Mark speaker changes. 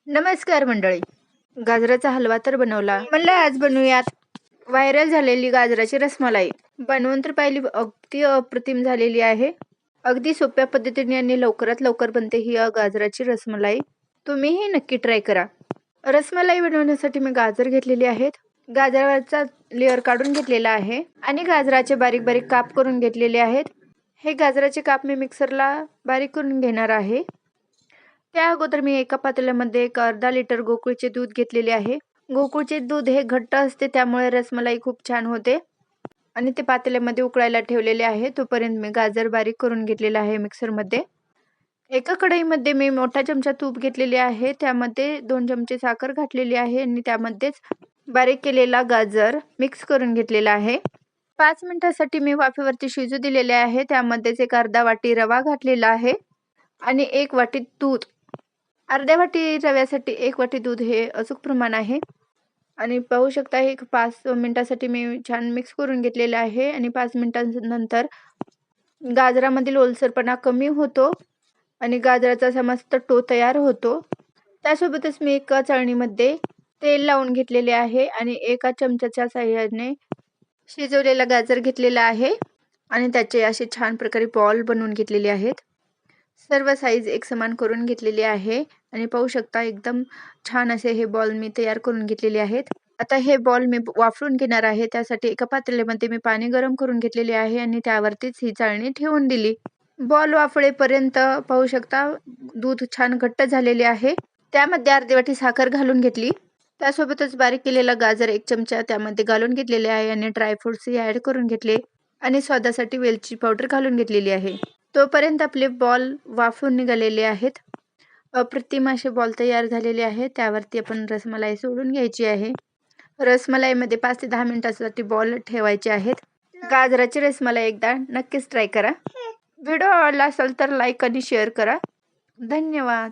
Speaker 1: नमस्कार मंडळी. गाजराचा हलवा तर बनवला. म्हणलं आज बनवूयात व्हायरल झालेली गाजराची रसमलाई. बनवून तर पाहिली, अगदी अप्रतिम झालेली आहे. अगदी सोप्या पद्धतीने आणि लवकरात लवकर बनते ही गाजराची रसमलाई. तुम्हीही नक्की ट्राय करा. रसमलाई बनवण्यासाठी मी गाजर घेतलेली आहेत. गाजरावरचा लेअर काढून घेतलेला आहे आणि गाजराचे बारीक बारीक काप करून घेतलेले आहेत. हे गाजराचे काप मी मिक्सरला बारीक करून घेणार आहे. त्या अगोदर मी एका पातेल्यामध्ये एक अर्धा लिटर गोकुळचे दूध घेतलेले आहे. गोकुळचे दूध हे घट्ट असते, त्यामुळे रसमलाई खूप छान होते. आणि ते पातेल्यामध्ये उकळायला ठेवलेले आहे. तोपर्यंत मी गाजर बारीक करून घेतलेला आहे मिक्सरमध्ये. एका कढईमध्ये मी मोठा चमचा तूप घेतलेले आहे. त्यामध्ये 2 चमचे साखर घातलेली आहे आणि त्यामध्येच बारीक केलेला गाजर मिक्स करून घेतलेला आहे. 5 मिनिटांसाठी मी वाफेवरती शिजू दिलेले आहे. त्यामध्येच एक अर्धा वाटी रवा घातलेला आहे आणि 1 वाटी दूध. अर्ध्या वाटी रव्यासाठी 1 वाटी दूध हे अचूक प्रमाण आहे. आणि पाहू शकता, हे 5 मिनिटांसाठी मी छान मिक्स करून घेतलेलं आहे आणि 5 मिनिटांनंतर गाजरामधील ओलसरपणा कमी होतो आणि गाजराचा असा मस्त टो तयार होतो. त्यासोबतच मी एका चाळणीमध्ये तेल लावून घेतलेले आहे आणि एका चमच्याच्या साहाय्याने शिजवलेला गाजर घेतलेला आहे आणि त्याचे असे छान प्रकारे बॉल बनवून घेतलेले आहेत. सर्व साईज एक समान करून घेतलेली आहे आणि पाहू शकता, एकदम छान असे हे बॉल मी तयार करून घेतलेले आहेत. आता हे बॉल मी वाफळून घेणार आहे. त्यासाठी एका पातेल्यामध्ये मी पाणी गरम करून घेतलेले आहे आणि त्यावरतीच ही चाळणी ठेवून दिली. बॉल वाफळेपर्यंत पाहू शकता, दूध छान घट्ट झालेले आहे. त्यामध्ये अर्धी वाटी साखर घालून घेतली. त्यासोबतच बारीक केलेला गाजर 1 चमचा त्यामध्ये घालून घेतलेले आहे आणि ड्रायफ्रुट्सही ॲड करून घेतले आणि स्वादासाठी वेलची पावडर घालून घेतलेली आहे. तोपर्यंत आपले बॉल वाफून निघालेले आहेत. अप्रतिम असे बॉल तयार झालेले आहेत. त्यावरती आपण रसमलाई सोडून घ्यायची आहे. रसमलाईमध्ये 5 ते 10 मिनिटांसाठी बॉल ठेवायचे आहेत. गाजराची रसमलाई एकदा नक्कीच ट्राय करा. व्हिडिओ आवडला असेल तर लाईक आणि शेअर करा. धन्यवाद.